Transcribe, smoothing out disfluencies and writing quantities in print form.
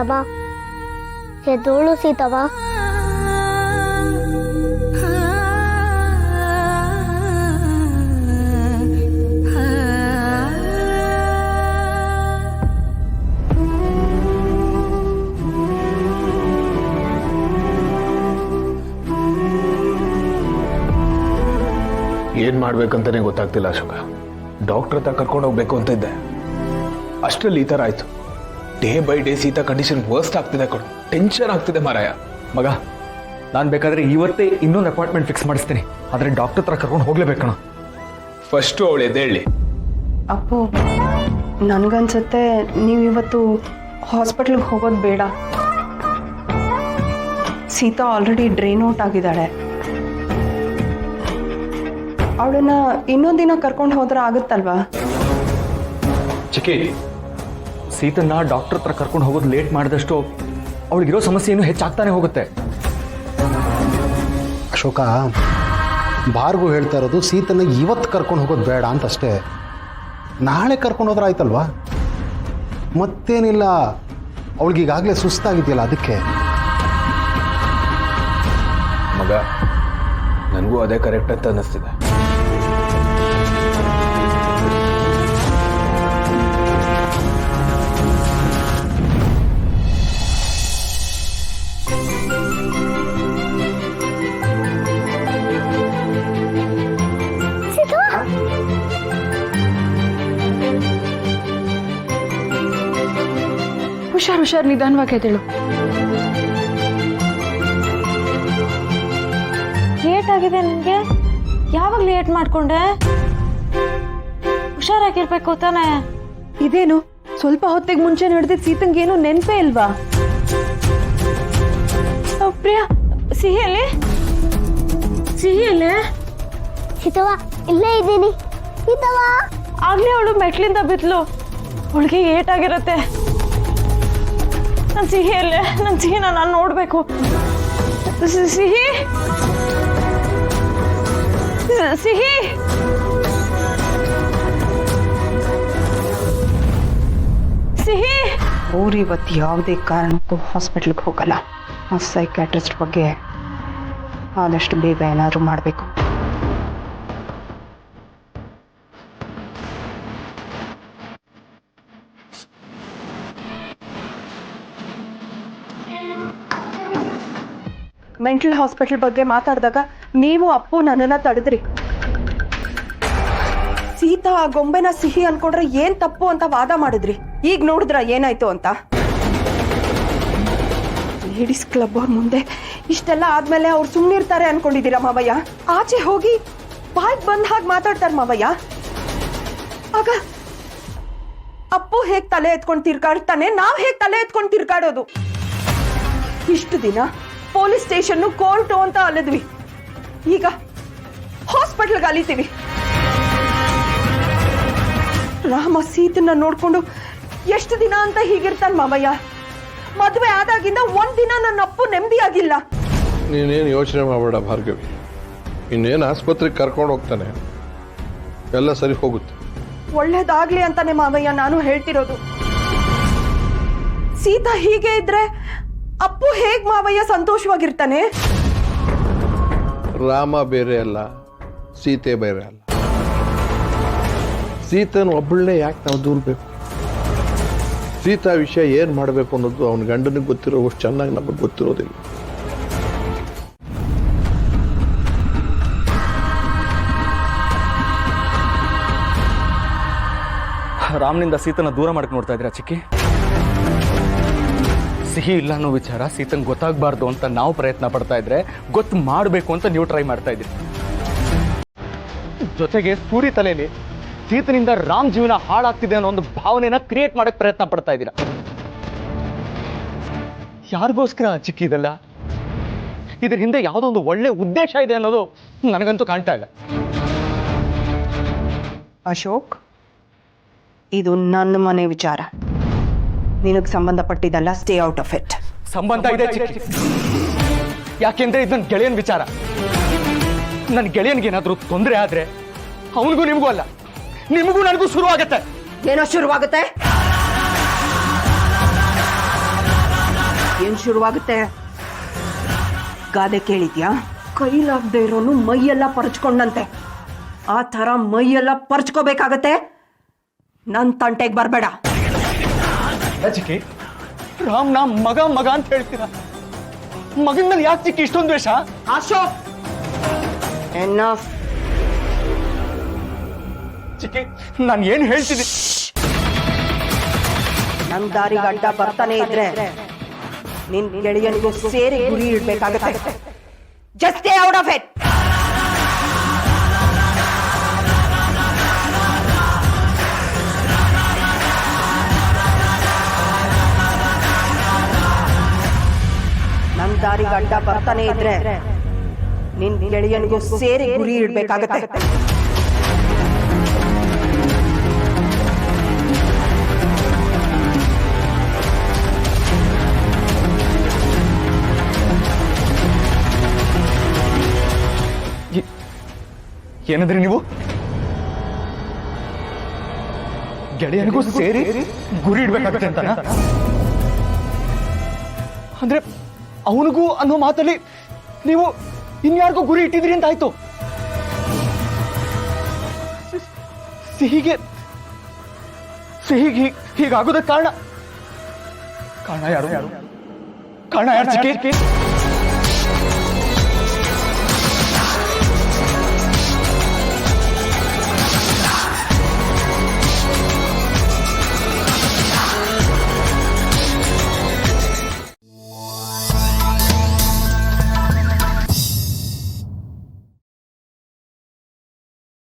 ಸೀತಮ್ಮ ಎದ್ದೋಳು ಸೀತಮ್ಮ. ಏನ್ ಮಾಡ್ಬೇಕಂತಾನೆ ಗೊತ್ತಾಗ್ತಿಲ್ಲ ಅಶೋಕ. ಡಾಕ್ಟರ್ ಹತ್ರ ಕರ್ಕೊಂಡು ಹೋಗ್ಬೇಕು ಅಂತ ಇದ್ದೆ, ಅಷ್ಟರಲ್ಲಿ ಈ ತರ ಆಯ್ತು. Day by day Sita condition worst ಆಗ್ತಿದೆ ಕಣೋ, ಟೆನ್ಷನ್ ಆಗ್ತಿದೆ ಮಾರಾಯ. ಮಗ, ನಾನು ಬೇಕಾದ್ರೆ ಇವತ್ತೇ ಇನ್ನೊಂದು ಅಪಾಯಿಂಟ್ಮೆಂಟ್ ಫಿಕ್ಸ್ ಮಾಡಿಸ್ತೀನಿ, ಆದರೆ ಡಾಕ್ಟರ್ ಹತ್ರ ಕರ್ಕೊಂಡು ಹೋಗ್ಲೇಬೇಕಣ. ಫಸ್ಟು ಅವಳು ಎದ್ದೇಳಿ. ಅಪ್ಪು, ನನಗನ್ಸುತ್ತೆ ನೀವಿವತ್ತು ಹಾಸ್ಪಿಟ್ಲಿಗೆ ಹೋಗೋದು ಬೇಡ. ಸೀತಾ ಆಲ್ರೆಡಿ ಡ್ರೈನ್ ಔಟ್ ಆಗಿದ್ದಾಳೆ. ಅವಳನ್ನ ಇನ್ನೊಂದಿನ ಕರ್ಕೊಂಡು ಹೋದ್ರೆ ಆಗುತ್ತಲ್ವಾ? ಚಿಕ್ಕಿ, ಸೀತನ್ನ ಡಾಕ್ಟರ್ ಹತ್ರ ಕರ್ಕೊಂಡು ಹೋಗೋದು ಲೇಟ್ ಮಾಡಿದಷ್ಟು ಅವಳಿಗಿರೋ ಸಮಸ್ಯೆ ಇನ್ನೂ ಹೆಚ್ಚಾಗ್ತಾನೆ ಹೋಗುತ್ತೆ. ಅಶೋಕ, ಭಾರ್ಗು ಹೇಳ್ತಾ ಇರೋದು ಸೀತನ್ನ ಇವತ್ತು ಕರ್ಕೊಂಡು ಹೋಗೋದು ಬೇಡ ಅಂತಷ್ಟೇ. ನಾಳೆ ಕರ್ಕೊಂಡು ಹೋದ್ರೆ ಆಯ್ತಲ್ವಾ? ಮತ್ತೇನಿಲ್ಲ, ಅವಳಿಗೀಗಾಗಲೇ ಸುಸ್ತಾಗಿದೆಯಲ್ಲ ಅದಕ್ಕೆ. ಮಗ, ನನಗೂ ಅದೇ ಕರೆಕ್ಟ್ ಅಂತ ಅನ್ನಿಸ್ತಿದೆ. ಹುಷಾರು, ನಿಧಾನವಾಗಿ ಎದ್ದೇಳು. ಲೇಟ್ ಆಗಿದೆ ನಿನ್ಗೆ? ಯಾವಾಗ ಲೇಟ್ ಮಾಡ್ಕೊಂಡೆ? ಹುಷಾರಾಗಿರ್ಬೇಕು ತಾನೆ. ಇದೇನು ಸ್ವಲ್ಪ ಹೊತ್ತಿಗೆ ಮುಂಚೆ ನಡೆದಿದ್ದ ಸೀತಂಗೇನು ನೆನಪೇ ಇಲ್ವಾ? ಪ್ರಿಯಾ, ಸಿಹಿಯಲ್ಲಿ ಸೀತವ್ವ, ಇಲ್ಲೇ ಇದ್ದೀನಿ ಸೀತವ್ವ. ಆಗ್ಲೇ ಅವಳು ಮೆಟ್ಲಿಂದ ಬಿದ್ಲು, ಅವಳಿಗೆ ಏಟಾಗಿರತ್ತೆ. ನನ್ನ ಸಿಹಿನ ನಾನು ನೋಡ್ಬೇಕು. ಸಿಹಿ ಅವ್ರು ಇವತ್ತು ಯಾವುದೇ ಕಾರಣಕ್ಕೂ ಹಾಸ್ಪಿಟ್ಲಿಗೆ ಹೋಗಲ್ಲ. ಆ ಸೈಕ್ಯಾಟ್ರಿಸ್ಟ್ ಬಗ್ಗೆ ಆದಷ್ಟು ಬೇಗ ಏನಾದರೂ ಮಾಡಬೇಕು. ಮೆಂಟಲ್ ಹಾಸ್ಪಿಟಲ್ ಬಗ್ಗೆ ಮಾತಾಡಿದಾಗ ನೀವು ಅಪ್ಪು ನನ್ನನ್ನು ತಡೆದ್ರಿ. ಸೀತಾ ಆ ಗೊಂಬೆನ ಸಿಹಿ ಅನ್ಕೊಂಡ್ರೆ ಏನ್ ತಪ್ಪು ಅಂತ ವಾದ ಮಾಡಿದ್ರಿ. ಈಗ ನೋಡಿದ್ರ ಏನಾಯ್ತು ಅಂತ. ಲೇಡೀಸ್ ಕ್ಲಬ್ ಅವ್ರ ಮುಂದೆ ಇಷ್ಟೆಲ್ಲ ಆದ್ಮೇಲೆ ಅವ್ರು ಸುಮ್ಮನಿರ್ತಾರೆ ಅನ್ಕೊಂಡಿದ್ದೀರಾ ಮಾವಯ್ಯ? ಆಚೆ ಹೋಗಿ ಬಾಯ್ಗೆ ಬಂದ ಹಾಗೆ ಮಾತಾಡ್ತಾರೆ ಮಾವಯ್ಯ. ಆಗ ಅಪ್ಪು ಹೇಗ್ ತಲೆ ಎತ್ಕೊಂಡು ತಿರ್ಗಾಡ್ತಾನೆ, ನಾವ್ ಹೇಗ್ ತಲೆ ಎತ್ಕೊಂಡು ತಿರ್ಗಾಡೋದು? ಇಷ್ಟು ದಿನ ಪೊಲೀಸ್ ಸ್ಟೇಷನ್, ಕೋರ್ಟು ಅಂತ ಅಲ್ಲಿದ್ವಿ, ಈಗ ಹಾಸ್ಪಿಟಲ್ಗೆ ಅಲಿತೀವಿ. ರಾಮ ಸೀತನ್ನ ನೋಡ್ಕೊಂಡು ಎಷ್ಟು ದಿನ ಅಂತ ಹೀಗಿರ್ತಾನೆ ಮಾವಯ್ಯ? ಮದುವೆ ಆದಾಗಿಂದ ಒಂದಿನ ನನ್ನ ಅಪ್ಪು ನೆಮ್ಮದಿಯಾಗಿಲ್ಲ. ನೀನೇನು ಯೋಚನೆ ಮಾಡಬೇಡ ಭಾರ್ಗವಿ, ಇನ್ನೇನು ಆಸ್ಪತ್ರೆಗೆ ಕರ್ಕೊಂಡು ಹೋಗ್ತಾನೆ, ಎಲ್ಲ ಸರಿ ಹೋಗುತ್ತೆ. ಒಳ್ಳೇದಾಗ್ಲಿ ಅಂತಾನೆ ಮಾವಯ್ಯ ನಾನು ಹೇಳ್ತಿರೋದು. ಸೀತಾ ಹೀಗೆ ಇದ್ರೆ ಅಪ್ಪು ಹೇಗ್ ಮಾವಯ್ಯ ಸಂತೋಷವಾಗಿರ್ತಾನೆ? ರಾಮ ಬೇರೆ ಅಲ್ಲ, ಸೀತೆ ಬೇರೆ ಅಲ್ಲ. ಸೀತನ ಒಬ್ಬಳನ್ನೇ ಯಾಕೆ ನಾವು ದೂರಬೇಕು? ಸೀತಾ ವಿಷಯ ಏನು ಮಾಡಬೇಕು ಅನ್ನೋದು ಅವನ ಗಂಡನಿಗೆ ಗೊತ್ತಿರೋಷ್ಟು ಚೆನ್ನಾಗಿ ನಮಗೆ ಗೊತ್ತಿರೋದಿಲ್ಲ. ರಾಮ್ನಿಂದ ಸೀತನ ದೂರ ಮಾಡಕ್ಕೆ ನೋಡ್ತಾ ಇದ್ದೀರಾ ಚಿಕ್ಕಿ? ಸಿಹಿ ಇಲ್ಲ ಅನ್ನೋ ವಿಚಾರ ಸೀತಂಗೆ ಗೊತ್ತಾಗಬಾರ್ದು ಅಂತ ನಾವು ಪ್ರಯತ್ನ ಪಡ್ತಾ ಇದ್ರೆ, ಗೊತ್ತು ಮಾಡಬೇಕು ಅಂತ ನೀವು ಟ್ರೈ ಮಾಡ್ತಾ ಇದ್ದೀರಿ. ಜೊತೆಗೆ ಸೂರಿ ತಲೆಯಲ್ಲಿ ಸೀತನಿಂದ ರಾಮ್ ಜೀವನ ಹಾಳಾಗ್ತಿದೆ ಅನ್ನೋ ಒಂದು ಭಾವನೆನ ಕ್ರಿಯೇಟ್ ಮಾಡಕ್ಕೆ ಪ್ರಯತ್ನ ಪಡ್ತಾ ಇದ್ದೀರಾ. ಯಾರಿಗೋಸ್ಕರ ಚಿಕ್ಕಿ ಇದೆಲ್ಲ? ಇದ್ರ ಹಿಂದೆ ಯಾವುದೋ ಒಂದು ಒಳ್ಳೆ ಉದ್ದೇಶ ಇದೆ ಅನ್ನೋದು ನನಗಂತೂ ಕಾಣ್ತಾ ಇಲ್ಲ. ಅಶೋಕ್, ಇದು ನನ್ನ ಮನೆ ವಿಚಾರ, ನಿನಗೆ ಸಂಬಂಧಪಟ್ಟಿದ್ದಲ್ಲ. Stay out of it. ಸಂಬಂಧ ಇದೆ ಚಿಕ್ಕಿ, ಯಾಕೆಂದ್ರೆ ಇದು ನನ್ನ ಗೆಳೆಯನ ವಿಚಾರ. ನನ್ನ ಗೆಳೆಯನ್ಗೆ ಏನಾದರೂ ತೊಂದರೆ ಆದ್ರೆ ಅವನಿಗೂ ನಿಮಗೂ ಅಲ್ಲ, ನಿಮಗೂ ನನಗೂ ಶುರು ಆಗತ್ತೆ. ಏನೋ ಶುರುವಾಗುತ್ತೆ? ಏನ್ ಶುರುವಾಗುತ್ತೆ? ಗಾದೆ ಕೇಳಿದ್ಯಾ? ಕೈಲಾಗದೆ ಇರೋನು ಮೈಯೆಲ್ಲ ಪರ್ಚ್ಕೊಂಡಂತೆ. ಆ ಥರ ಮೈಯೆಲ್ಲ ಪರ್ಚ್ಕೋಬೇಕಾಗತ್ತೆ. ನನ್ ತಂಟೆಗೆ ಬರಬೇಡ. ಚಿಕ್ಕಿ, ರಾಮ್ನ ಮಗ ಮಗ ಅಂತ ಹೇಳ್ತೀರಾ? ಮಗನ ಮೇಲೆ ಯಾಕೆ ಚಿಕ್ಕಿ ಇಷ್ಟೊಂದು ದ್ವೇಷ? ಅಶೋಕ್, ಎನ್ನಫ್. ಚಿಕ್ಕಿ, ನಾನು ಏನು ಹೇಳ್ತೀನಿ? ನನ್ ದಾರಿಗೆ ಅಡ್ಡ ಬರ್ತಾನೆ ಇದ್ರೆ ನಿನ್ ಗೆಳೆಯನಿಗೂ ಸೇರಿ ಗುರಿ ಇಡ್ಬೇಕಾಗತ್ತೆ. Just stay out of it. ನನ್ ದಾರಿಗೆ ಅಡ್ಡ ಬರ್ತಾನೆ ಇದ್ರೆ ನಿನ್ ಗೆಳೆಯನಿಗೂ ಸೇರಿ ಗುರಿ ಇಡ್ಬೇಕಾಗತ್ತೆ. ಏನಂದ್ರಿ ನೀವು? ಗೆಳೆಯನಿಗೂ ಸೇರಿ ಗುರಿ ಇಡ್ಬೇಕಾಗುತ್ತೆ ಅಂತ? ಅಂದ್ರೆ ಅವನಿಗೂ ಅನ್ನೋ ಮಾತಲ್ಲಿ ನೀವು ಇನ್ಯಾರಿಗೂ ಗುರಿ ಇಟ್ಟಿದ್ರಿ ಅಂತ ಆಯ್ತು. ಸಿಹಿಗೆ ಹೀಗಾಗೋದಕ್ಕೆ ಕಾರಣ ಯಾರು? ಕಾರಣ ಯಾರು ಚಿಕ್ಕಿ?